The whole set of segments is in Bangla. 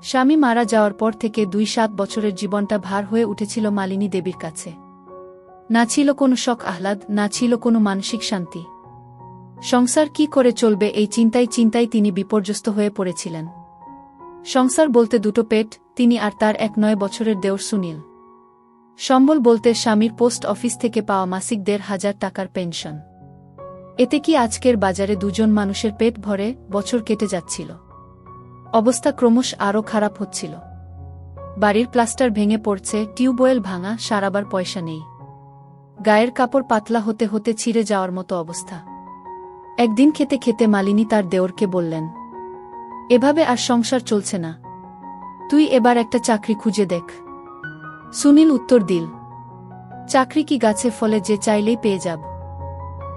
স্বামী মারা যাওয়ার পর থেকে ২-৭ বছরের জীবনটা ভার হয়ে উঠেছিল মালিনী দেবীর কাছে। না ছিল কোনো শখ আহ্লাদ, না ছিল কোনো মানসিক শান্তি। সংসার কি করে চলবে এই চিন্তায় তিনি বিপর্যস্ত হয়ে পড়েছিলেন। সংসার বলতে দুটো পেট, তিনি আর তার ১-৯ বছরের দেওর সুনীল। সম্বল বলতে স্বামীর পোস্ট অফিস থেকে পাওয়া মাসিক ১,৫০০ টাকার পেনশন। এতে কি আজকের বাজারে দুজন মানুষের পেট ভরে? বছর কেটে যাচ্ছিল। অবস্থা ক্রমশ আরও খারাপ হচ্ছিল। বাড়ির প্লাস্টার ভেঙে পড়ছে, টিউবওয়েল ভাঙা, সারাবার পয়সা নেই। গায়ের কাপড় পাতলা হতে হতে ছিঁড়ে যাওয়ার মতো অবস্থা। একদিন খেতে খেতে মালিনী তার দেওরকে বললেন, এভাবে আর সংসার চলছে না, তুই এবার একটা চাকরি খুঁজে দেখ। সুনীল উত্তর দিল, চাকরি কি গাছে ফলে যে চাইলেই পেয়ে যাব?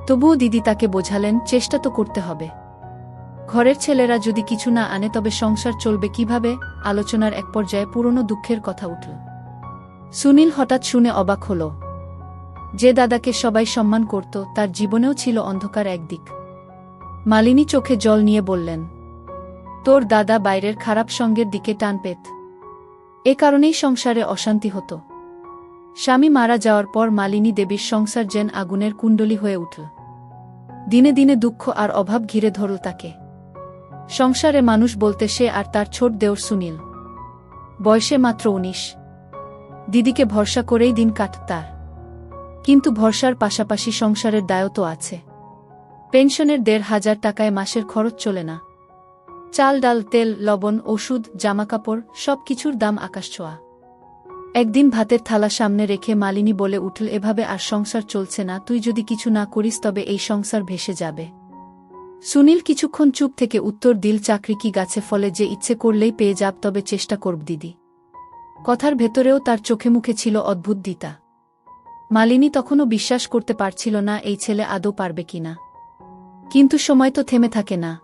তবুও দিদি তাকে বোঝালেন, চেষ্টা তো করতে হবে। ঘরের ছেলেরা যদি কিছু না আনে তবে সংসার চলবে কিভাবে? আলোচনার এক পর্যায়ে পুরনো দুঃখের কথা উঠল। সুনীল হঠাৎ শুনে অবাক হল। যে দাদাকে সবাই সম্মান করত, তার জীবনেও ছিল অন্ধকার একদিক। মালিনী চোখে জল নিয়ে বললেন, তোর দাদা বাইরের খারাপ সঙ্গের দিকে টান পেত। এ কারণেই সংসারে অশান্তি হতো। স্বামী মারা যাওয়ার পর মালিনী দেবীর সংসার যেন আগুনের কুণ্ডলী হয়ে উঠল। দিনে দিনে দুঃখ আর অভাব ঘিরে ধরল তাকে। সংসারে মানুষ বলতে সে আর তার ছোট দেওর সুনীল। বয়সে মাত্র ১৯। দিদিকে ভরসা করেই দিন কাটত তার। কিন্তু ভরসার পাশাপাশি সংসারের দায়ও তো আছে। পেনশনের ১,৫০০ টাকায় মাসের খরচ চলে না। চাল, ডাল, তেল, লবণ, ওষুধ, জামাকাপড় সবকিছুর দাম আকাশছোঁয়া। একদিন ভাতের থালা সামনে রেখে মালিনী বলে উঠল, এভাবে আর সংসার চলছে না, তুই যদি কিছু না করিস তবে এই সংসার ভেসে যাবে। সুনীল কিছুক্ষণ চুপ থেকে উত্তর দিল, চাকরি কি গাছে ফলে যে ইচ্ছে করলেই পেয়ে যাব? তবে চেষ্টা করব দিদি। কথার ভেতরেও তার চোখে মুখে ছিল অদ্ভুত দ্বিধা। মালিনী তখনও বিশ্বাস করতে পারছিল না এই ছেলে আদৌ পারবে কিনা। কিন্তু সময় তো থেমে থাকে না।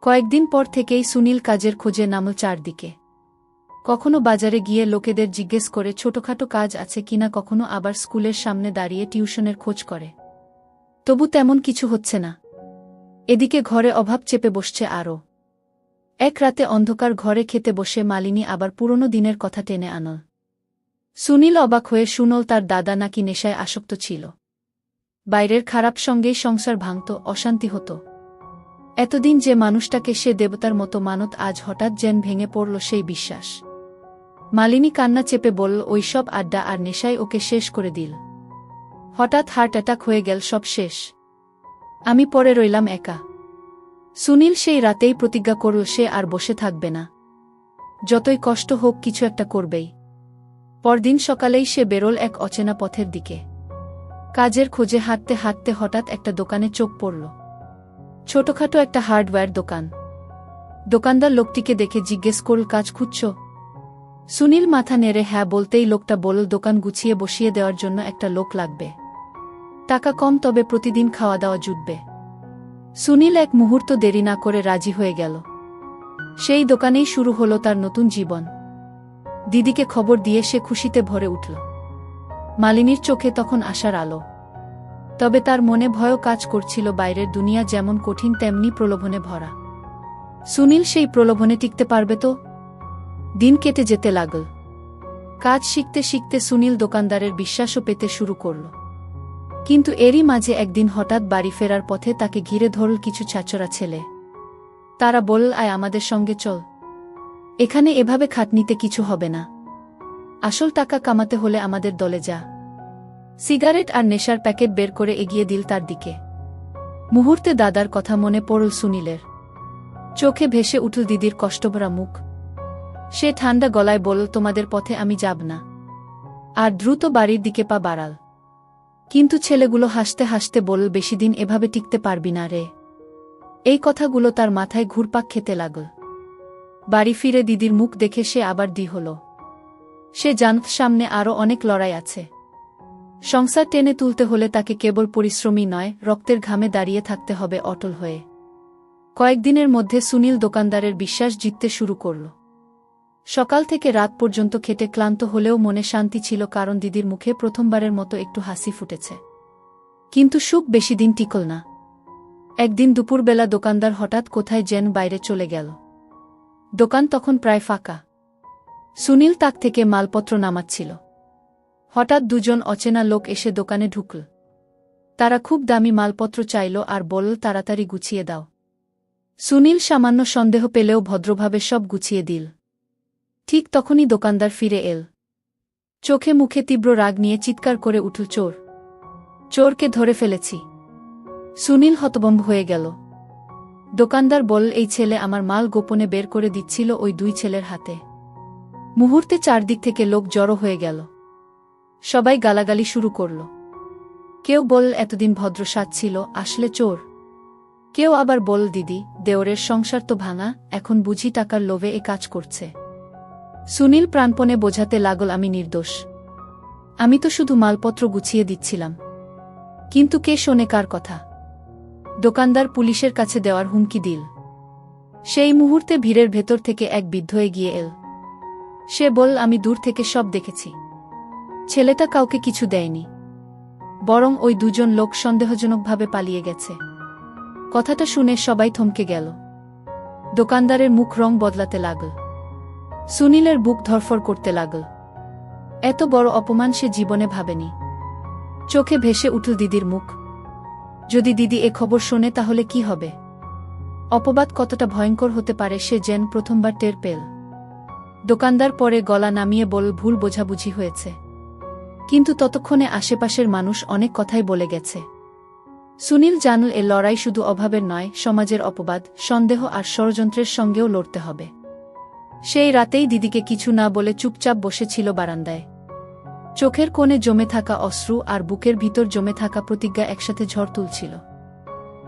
কয়েকদিন পর থেকেই সুনীল কাজের খোঁজে নামল চারদিকে। কখনো বাজারে গিয়ে লোকেদের জিজ্ঞেস করে ছোটখাটো কাজ আছে কিনা, কখনো আবার স্কুলের সামনে দাঁড়িয়ে টিউশনের খোঁজ করে। তবু তেমন কিছু হচ্ছে না। এদিকে ঘরে অভাব চেপে বসছে আরও। এক রাতে অন্ধকার ঘরে খেতে বসে মালিনী আবার পুরনো দিনের কথা টেনে আনল। সুনীল অবাক হয়ে শুনল তার দাদা নাকি নেশায় আসক্ত ছিল। বাইরের খারাপ সঙ্গেই সংসার ভাঙত, অশান্তি হতো। এতদিন যে মানুষটাকে সে দেবতার মতো মানত, আজ হঠাৎ যেন ভেঙে পড়ল সেই বিশ্বাস। মালিনী কান্না চেপে বলল, ওইসব আড্ডা আর নেশায় ওকে শেষ করে দিল। হঠাৎ হার্ট অ্যাটাক হয়ে গেল, সব শেষ। আমি পড়ে রইলাম একা। সুনীল সেই রাতেই প্রতিজ্ঞা করল সে আর বসে থাকবে না। যতই কষ্ট হোক কিছু একটা করবেই। পরদিন সকালেই সে বেরোল এক অচেনা পথের দিকে। কাজের খোঁজে হাঁটতে হাঁটতে হঠাৎ একটা দোকানে চোখ পড়ল। ছোটখাটো একটা হার্ডওয়্যার দোকান। দোকানদার লোকটিকে দেখে জিজ্ঞেস করল, কাজ খুঁজছ? সুনীল মাথা নেড়ে হ্যাঁ বলতেই লোকটা বলল, দোকান গুছিয়ে বসিয়ে দেওয়ার জন্য একটা লোক লাগবে। টাকা কম, তবে প্রতিদিন খাওয়া দাওয়া জুটবে। সুনীল এক মুহূর্ত দেরি না করে রাজি হয়ে গেল। সেই দোকানেই শুরু হলো তার নতুন জীবন। দিদিকে খবর দিয়ে সে খুশিতে ভরে উঠল। মালিনীর চোখে তখন আশার আলো। তবে তার মনে ভয়ও কাজ করছিল, বাইরের দুনিয়া যেমন কঠিন তেমনি প্রলোভনে ভরা। সুনীল সেই প্রলোভনে টিকতে পারবে তো? দিন কেটে যেতে লাগল। কাজ শিখতে শিখতে সুনীল দোকানদারের বিশ্বাসও পেতে শুরু করল। কিন্তু এরই মাঝে একদিন হঠাৎ বাড়ি ফেরার পথে তাকে ঘিরে ধরল কিছু ছাচরা ছেলে। তারা বলল, আয় আমাদের সঙ্গে চল। এখানে এভাবে খাটনিতে কিছু হবে না। আসল টাকা কামাতে হলে আমাদের দলে যা। সিগারেট আর নেশার প্যাকেট বের করে এগিয়ে দিল তার দিকে। মুহূর্তে দাদার কথা মনে পড়ল সুনীলের। চোখে ভেসে উঠল দিদির কষ্টভরা মুখ। সে ঠান্ডা গলায় বলল, তোমাদের পথে আমি যাব না। আর দ্রুত বাড়ির দিকে পা বাড়াল। কিন্তু ছেলেগুলো হাসতে হাসতে বলল, বেশিদিন এভাবে টিকতে পারবি না রে। এই কথাগুলো তার মাথায় ঘুরপাক খেতে লাগল। বাড়ি ফিরে দিদির মুখ দেখে সে আবার দ্বিধা হল। সে জানত সামনে আরও অনেক লড়াই আছে। সংসার টেনে তুলতে হলে তাকে কেবল পরিশ্রমী নয়, রক্তের ঘামে দাঁড়িয়ে থাকতে হবে অটল হয়ে। কয়েকদিনের মধ্যে সুনীল দোকানদারের বিশ্বাস জিততে শুরু করল। সকাল থেকে রাত পর্যন্ত খেটে ক্লান্ত হলেও মনে শান্তি ছিল, কারণ দিদির মুখে প্রথমবারের মতো একটু হাসি ফুটেছে। কিন্তু সুখ বেশিদিন টিকল না। একদিন দুপুরবেলা দোকানদার হঠাৎ কোথায় যেন বাইরে চলে গেল। দোকান তখন প্রায় ফাঁকা। সুনীল তাক থেকে মালপত্র নামাচ্ছিল। হঠাৎ দুজন অচেনা লোক এসে দোকানে ঢুকল। তারা খুব দামি মালপত্র চাইল আর বলল তাড়াতাড়ি গুছিয়ে দাও। সুনীল সামান্য সন্দেহ পেলেও ভদ্রভাবে সব গুছিয়ে দিল। ঠিক তখনই দোকানদার ফিরে এল। চোখে মুখে তীব্র রাগ নিয়ে চিৎকার করে উঠল, চোর! চোরকে ধরে ফেলেছি! সুনীল হতভম্ব হয়ে গেল। দোকানদার বলল, এই ছেলে আমার মাল গোপনে বের করে দিচ্ছিল ওই দুই ছেলের হাতে। মুহূর্তে চারদিক থেকে লোক জড়ো হয়ে গেল। সবাই গালাগালি শুরু করল। কেউ বলল, এতদিন ভদ্র সাজছিল, আসলে চোর। কেউ আবার বলল, দিদি, দেওরের সংসার তো ভাঙা, এখন বুঝি টাকার লোভে এ কাজ করছে। সুনীল প্রাণপণে বোঝাতে লাগল, আমি নির্দোষ। আমি তো শুধু মালপত্র গুছিয়ে দিচ্ছিলাম। কিন্তু কে শোনে কার কথা? দোকানদার পুলিশের কাছে দেওয়ার হুমকি দিল। সেই মুহূর্তে ভিড়ের ভেতর থেকে এক বৃদ্ধ এগিয়ে এল। সে বলল, আমি দূর থেকে সব দেখেছি। ছেলেটা কাউকে কিছু দেয়নি, বরং ওই দুজন লোক সন্দেহজনকভাবে পালিয়ে গেছে। কথাটা শুনে সবাই থমকে গেল। দোকানদারের মুখ রং বদলাতে লাগল। সুনীলের বুক ধরফর করতে লাগল। এত বড় অপমান সে জীবনে ভাবেনি। চোখে ভেসে উঠল দিদির মুখ। যদি দিদি এ খবর শোনে তাহলে কি হবে? অপবাদ কতটা ভয়ঙ্কর হতে পারে সে যেন প্রথমবার টের পেল। দোকানদার পরে গলা নামিয়ে বলল, ভুল বোঝাবুঝি হয়েছে। কিন্তু ততক্ষণে আশেপাশের মানুষ অনেক কথাই বলে গেছে। সুনীল জানল এ লড়াই শুধু অভাবের নয়, সমাজের অপবাদ, সন্দেহ আর ষড়যন্ত্রের সঙ্গেও লড়তে হবে। সেই রাতেই দিদিকে কিছু না বলে চুপচাপ বসেছিল বারান্দায়। চোখের কোণে জমে থাকা অশ্রু আর বুকের ভিতর জমে থাকা প্রতিজ্ঞা একসাথে ঝড় তুলছিল।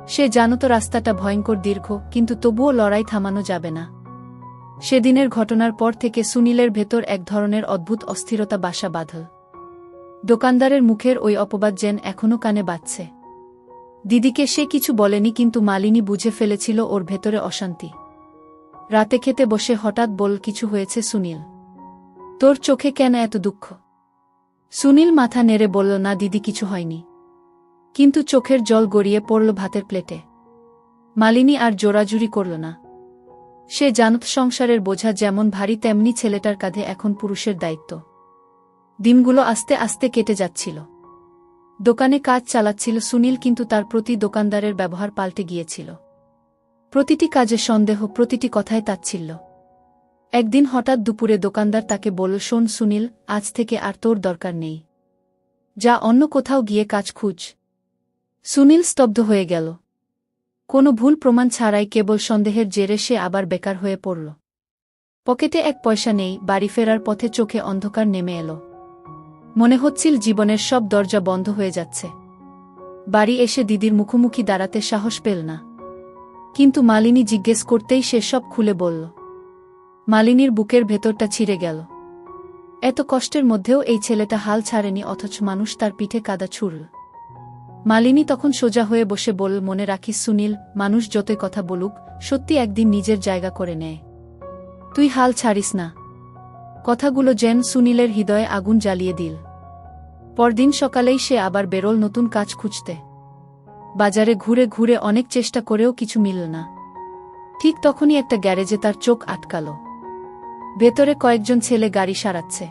সে জানত রাস্তাটা ভয়ঙ্কর দীর্ঘ, কিন্তু তবুও লড়াই থামানো যাবে না। সেদিনের ঘটনার পর থেকে সুনীলের ভেতর এক ধরনের অদ্ভুত অস্থিরতা বাসা বাঁধল। দোকানদারের মুখের ওই অপবাদ যেন এখনও কানে বাজছে। দিদিকে সে কিছু বলেনি, কিন্তু মালিনী বুঝে ফেলেছিল ওর ভেতরে অশান্তি। রাতে খেতে বসে হঠাৎ বলল, কিছু হয়েছে সুনীল? তোর চোখে কেন এত দুঃখ? সুনীল মাথা নেড়ে বলল, না দিদি, কিছু হয়নি। কিন্তু চোখের জল গড়িয়ে পড়ল ভাতের প্লেটে। মালিনী আর জোরাজুরি করল না। সে জানত সংসারের বোঝা যেমন ভারী তেমনি ছেলেটার কাঁধে এখন পুরুষের দায়িত্ব। দিনগুলো আস্তে আস্তে কেটে যাচ্ছিল। দোকানে কাজ চালাচ্ছিল সুনীল, কিন্তু তার প্রতি দোকানদারের ব্যবহার পাল্টে গিয়েছিল। প্রতিটি কাজে সন্দেহ, প্রতিটি কথায় তাচ্ছিল্য। একদিন হঠাৎ দুপুরে দোকানদার তাকে বলল, শোন সুনীল, আজ থেকে আর তোর দরকার নেই। যা অন্য কোথাও গিয়ে কাজ খুঁজ। সুনীল স্তব্ধ হয়ে গেল। কোনো ভুল প্রমাণ ছাড়াই কেবল সন্দেহের জেরে সে আবার বেকার হয়ে পড়ল। পকেটে এক পয়সা নেই, বাড়ি ফেরার পথে চোখে অন্ধকার নেমে এলো। মনে হচ্ছিল জীবনের সব দরজা বন্ধ হয়ে যাচ্ছে। বাড়ি এসে দিদির মুখোমুখি দাঁড়াতে সাহস পেল না। কিন্তু মালিনী জিজ্ঞেস করতেই সে সব খুলে বলল। মালিনীর বুকের ভেতরটা ছিঁড়ে গেল। এত কষ্টের মধ্যেও এই ছেলেটা হাল ছাড়েনি, অথচ মানুষ তার পিঠে কাদা ছুড়ল। মালিনী তখন সোজা হয়ে বসে বলল, মনে রাখিস সুনীল, মানুষ যতই কথা বলুক, সত্যি একদিন নিজের জায়গা করে নেয়। তুই হাল ছাড়িস না। কথাগুলো যেন সুনীলের হৃদয়ে আগুন জ্বালিয়ে দিল। পরদিন সকালেই সে আবার বেরোল নতুন কাজ খুঁজতে। বাজারে ঘুরে ঘুরে অনেক চেষ্টা করেও কিছু মিলল না। ঠিক তখনই একটা গ্যারেজে তার চোখ আটকাল। ভেতরে কয়েকজন ছেলে গাড়ি সারাচ্ছে।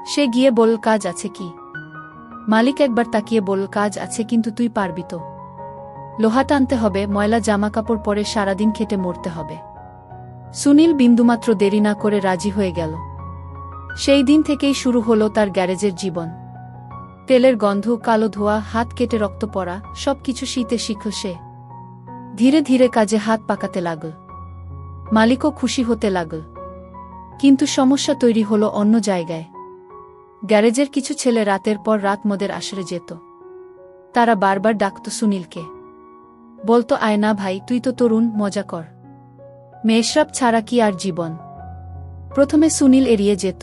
সে গিয়ে বলল, কাজ আছে কি? মালিক একবার তাকিয়ে বলল, কাজ আছে, কিন্তু তুই পারবি তো? লোহা টানতে হবে, ময়লা জামাকাপড় পরে সারাদিন খেটে মরতে হবে। সুনীল বিন্দুমাত্র দেরি না করে রাজি হয়ে গেল। সেই দিন থেকেই শুরু হলো তার গ্যারেজের জীবন। তেলের গন্ধ, কালো ধোয়া, হাত কেটে রক্ত পড়া, সবকিছু শীতে শিখল সে। ধীরে ধীরে কাজে হাত পাকাতে লাগল। মালিকও খুশি হতে লাগল। কিন্তু সমস্যা তৈরি হলো অন্য জায়গায়। গ্যারেজের কিছু ছেলে রাতের পর রাত মদের আসরে যেত। তারা বারবার ডাকত সুনীলকে। বলতো, আয় না ভাই, তুই তো তরুণ, মজা কর। মেয়েশরাব ছাড়া কি আর জীবন? প্রথমে সুনীল এড়িয়ে যেত,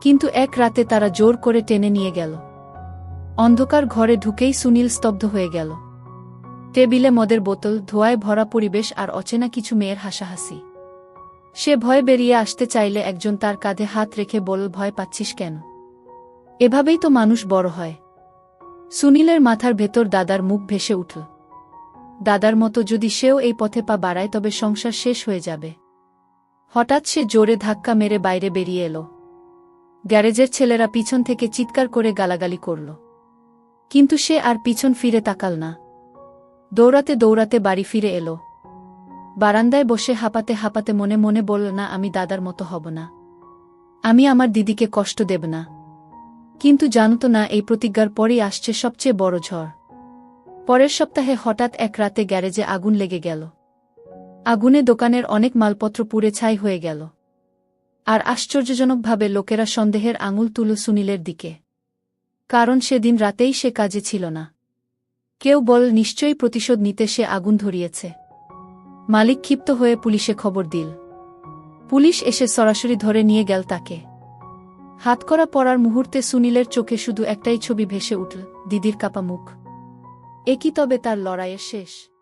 কিন্তু এক রাতে তারা জোর করে টেনে নিয়ে গেল। অন্ধকার ঘরে ঢুকেই সুনীল স্তব্ধ হয়ে গেল। টেবিলে মদের বোতল, ধোঁয়ায় ভরা পরিবেশ আর অচেনা কিছু মেয়ের হাসাহাসি। সে ভয়ে বেরিয়ে আসতে চাইলে একজন তার কাঁধে হাত রেখে বলল, ভয় পাচ্ছিস কেন? এভাবেই তো মানুষ বড় হয়। সুনীলের মাথার ভেতর দাদার মুখ ভেসে উঠল। দাদার মতো যদি সেও এই পথে পা বাড়ায় তবে সংসার শেষ হয়ে যাবে। হঠাৎ সে জোরে ধাক্কা মেরে বাইরে বেরিয়ে এলো। গ্যারেজের ছেলেরা পিছন থেকে চিৎকার করে গালাগালি করল। কিন্তু সে আর পিছন ফিরে তাকাল না। দৌড়াতে দৌড়াতে বাড়ি ফিরে এলো। বারান্দায় বসে হাঁপাতে হাঁপাতে মনে মনে বলল, না, আমি দাদার মতো হব না। আমি আমার দিদিকে কষ্ট দেব না। কিন্তু জানত না এই প্রতিজ্ঞার পরই আসছে সবচেয়ে বড় ঝড়। পরের সপ্তাহে হঠাৎ এক রাতে গ্যারেজে আগুন লেগে গেল। আগুনে দোকানের অনেক মালপত্র পুড়ে ছাই হয়ে গেল। আর আশ্চর্যজনকভাবে লোকেরা সন্দেহের আঙুল তুলল সুনীলের দিকে। কারণ সেদিন রাতেই সে কাজে ছিল না। কেউ বল, নিশ্চয়ই প্রতিশোধ নিতে সে আগুন ধরিয়েছে। মালিক ক্ষিপ্ত হয়ে পুলিশে খবর দিল। পুলিশ এসে সরাসরি ধরে নিয়ে গেল তাকে। হাতকড়া পরার মুহূর্তে সুনীলের চোখে শুধু একটাই ছবি ভেসে উঠল, দিদির কাপা মুখ। এ কি তবে তার লড়াইয়ের শেষ?